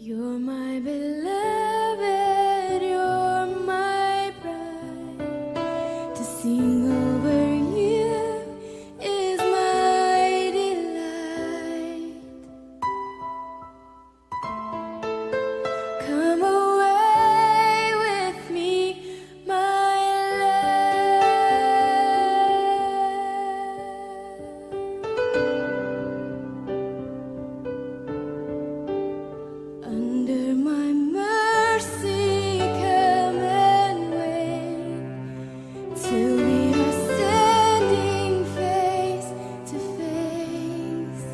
You're my beloved, you're my bride. To sing over you is my delight. Come away with me, my love. Under my mercy, come and wait till we are standing face to face.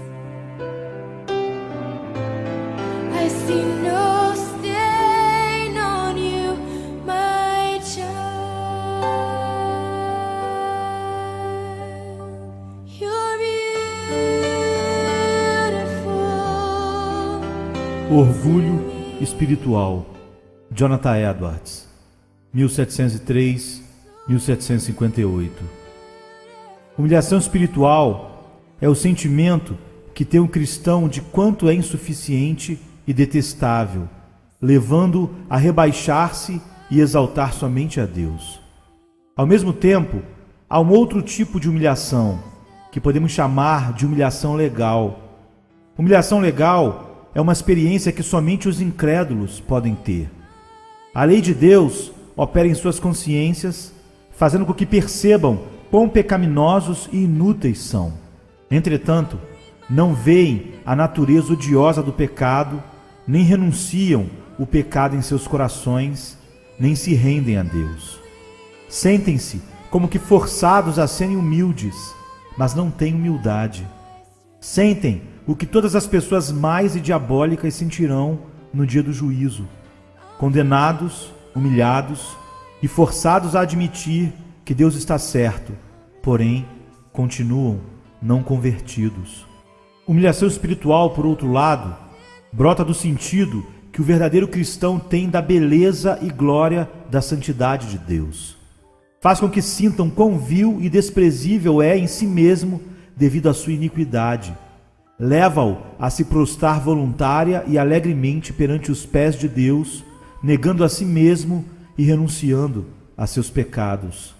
I see no stain on you, my child. You're beautiful. Orgulho espiritual. Jonathan Edwards, 1703-1758. Humilhação espiritual é o sentimento que tem o cristão de quanto é insuficiente e detestável, levando a rebaixar-se e exaltar somente a Deus. Ao mesmo tempo, há um outro tipo de humilhação, que podemos chamar de humilhação legal. Humilhação legal é uma experiência que somente os incrédulos podem ter. A lei de Deus opera em suas consciências, fazendo com que percebam quão pecaminosos e inúteis são. Entretanto, não veem a natureza odiosa do pecado, nem renunciam o pecado em seus corações, nem se rendem a Deus. Sentem-se como que forçados a serem humildes, mas não têm humildade. Sentem o que todas as pessoas mais e diabólicas sentirão no dia do juízo, condenados, humilhados e forçados a admitir que Deus está certo, porém continuam não convertidos. Humilhação espiritual, por outro lado, brota do sentido que o verdadeiro cristão tem da beleza e glória da santidade de Deus. Faz com que sintam quão vil e desprezível é em si mesmo devido à sua iniquidade. Leva-o a se prostrar voluntária e alegremente perante os pés de Deus, negando a si mesmo e renunciando a seus pecados.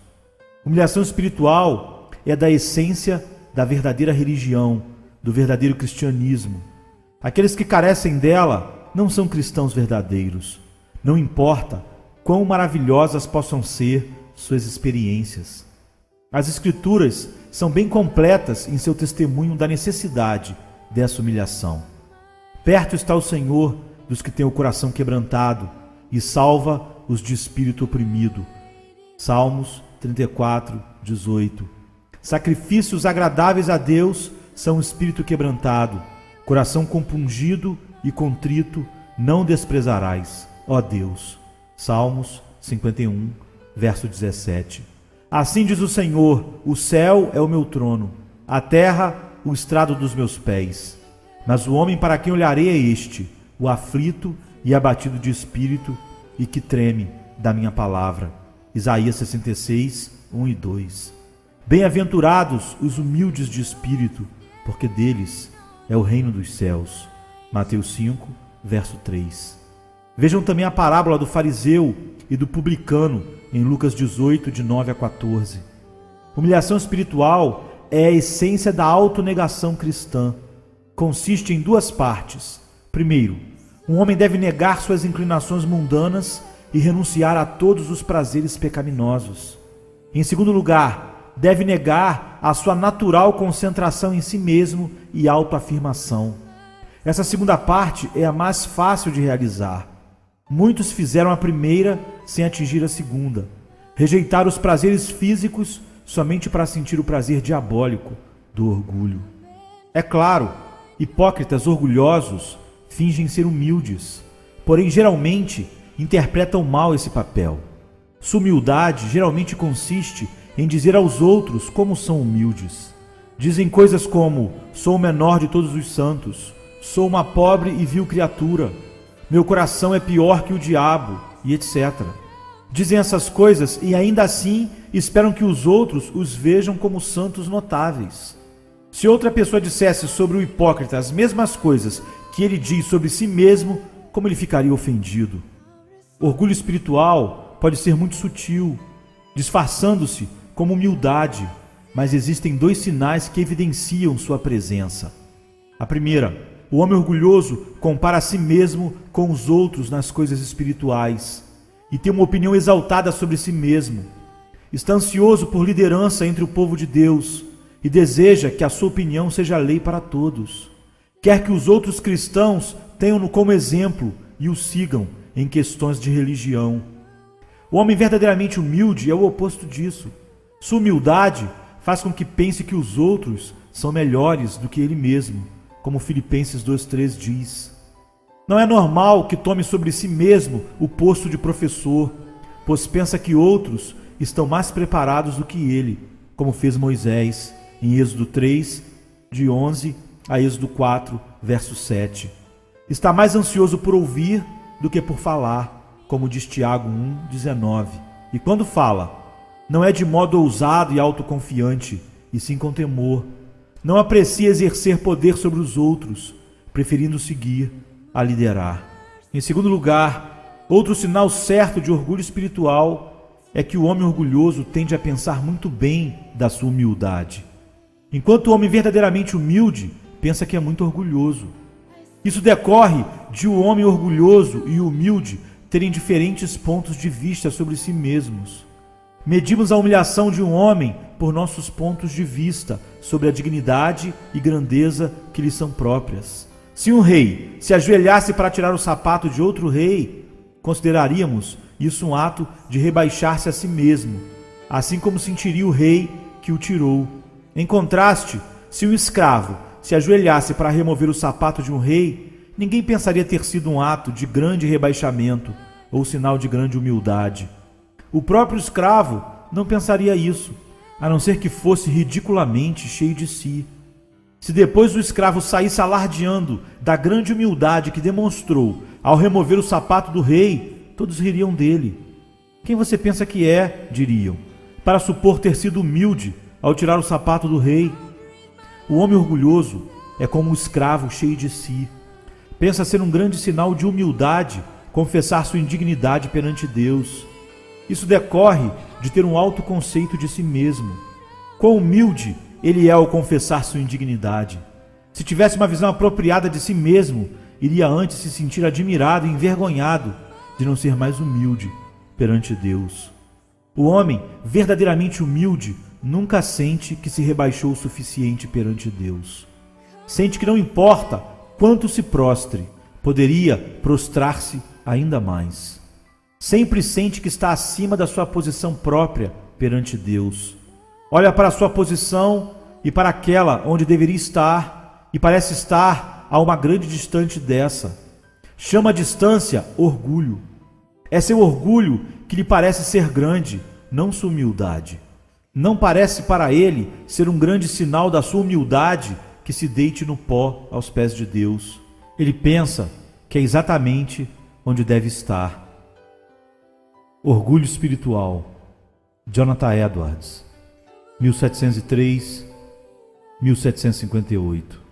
Humilhação espiritual é da essência da verdadeira religião, do verdadeiro cristianismo. Aqueles que carecem dela não são cristãos verdadeiros. Não importa quão maravilhosas possam ser suas experiências. As Escrituras são bem completas em seu testemunho da necessidade dessa humilhação. Perto está o Senhor dos que têm o coração quebrantado e salva os de espírito oprimido. Salmos 34, 18. Sacrifícios agradáveis a Deus são o espírito quebrantado, coração compungido e contrito não desprezarás, ó Deus. Salmos 51, verso 17. Assim diz o Senhor: o céu é o meu trono, a terra o estrado dos meus pés. Mas o homem para quem olharei é este, o aflito e abatido de espírito, e que treme da minha palavra. Isaías 66, 1 e 2. Bem-aventurados os humildes de espírito, porque deles é o reino dos céus. Mateus 5, verso 3. Vejam também a parábola do fariseu e do publicano em Lucas 18, de 9 a 14. Humilhação espiritual é a essência da autonegação cristã. Consiste em duas partes. Primeiro, um homem deve negar suas inclinações mundanas e renunciar a todos os prazeres pecaminosos. Em segundo lugar, deve negar a sua natural concentração em si mesmo e autoafirmação. Essa segunda parte é a mais fácil de realizar. Muitos fizeram a primeira sem atingir a segunda. Rejeitaram os prazeres físicos somente para sentir o prazer diabólico do orgulho. É claro, hipócritas orgulhosos fingem ser humildes, porém geralmente interpretam mal esse papel. Sua humildade geralmente consiste em dizer aos outros como são humildes. Dizem coisas como: sou o menor de todos os santos, sou uma pobre e vil criatura, meu coração é pior que o diabo, e etc. Dizem essas coisas e ainda assim esperam que os outros os vejam como santos notáveis. Se outra pessoa dissesse sobre o hipócrita as mesmas coisas que ele diz sobre si mesmo, como ele ficaria ofendido? Orgulho espiritual pode ser muito sutil, disfarçando-se como humildade, mas existem dois sinais que evidenciam sua presença. A primeira, o homem orgulhoso compara a si mesmo com os outros nas coisas espirituais e tem uma opinião exaltada sobre si mesmo. Está ansioso por liderança entre o povo de Deus e deseja que a sua opinião seja lei para todos. Quer que os outros cristãos tenham-no como exemplo e o sigam em questões de religião. O homem verdadeiramente humilde é o oposto disso. Sua humildade faz com que pense que os outros são melhores do que ele mesmo, como Filipenses 2,3 diz. Não é normal que tome sobre si mesmo o posto de professor, pois pensa que outros estão mais preparados do que ele, como fez Moisés, em Êxodo 3, de 11 a Êxodo 4, verso 7. Está mais ansioso por ouvir do que por falar, como diz Tiago 1,19. E quando fala, não é de modo ousado e autoconfiante, e sim com temor. Não aprecia exercer poder sobre os outros, preferindo seguir a liderar. Em segundo lugar, outro sinal certo de orgulho espiritual é que o homem orgulhoso tende a pensar muito bem da sua humildade, enquanto o homem verdadeiramente humilde pensa que é muito orgulhoso. Isso decorre de o homem orgulhoso e humilde terem diferentes pontos de vista sobre si mesmos. Medimos a humilhação de um homem por nossos pontos de vista sobre a dignidade e grandeza que lhe são próprias. Se um rei se ajoelhasse para tirar o sapato de outro rei, consideraríamos isso um ato de rebaixar-se a si mesmo, assim como sentiria o rei que o tirou. Em contraste, se um escravo se ajoelhasse para remover o sapato de um rei, ninguém pensaria ter sido um ato de grande rebaixamento ou sinal de grande humildade. O próprio escravo não pensaria isso, a não ser que fosse ridiculamente cheio de si. Se depois o escravo saísse alardeando da grande humildade que demonstrou ao remover o sapato do rei, todos ririam dele. Quem você pensa que é, diriam, para supor ter sido humilde ao tirar o sapato do rei? O homem orgulhoso é como um escravo cheio de si. Pensa ser um grande sinal de humildade confessar sua indignidade perante Deus. Isso decorre de ter um alto conceito de si mesmo. Quão humilde ele é ao confessar sua indignidade. Se tivesse uma visão apropriada de si mesmo, iria antes se sentir admirado e envergonhado de não ser mais humilde perante Deus. O homem verdadeiramente humilde nunca sente que se rebaixou o suficiente perante Deus. Sente que não importa quanto se prostre, poderia prostrar-se ainda mais. Sempre sente que está acima da sua posição própria perante Deus. Olha para a sua posição e para aquela onde deveria estar, e parece estar a uma grande distância dessa. Chama a distância orgulho. É seu orgulho que lhe parece ser grande, não sua humildade. Não parece para ele ser um grande sinal da sua humildade que se deite no pó aos pés de Deus. Ele pensa que é exatamente onde deve estar. Orgulho espiritual. Jonathan Edwards, 1703-1758.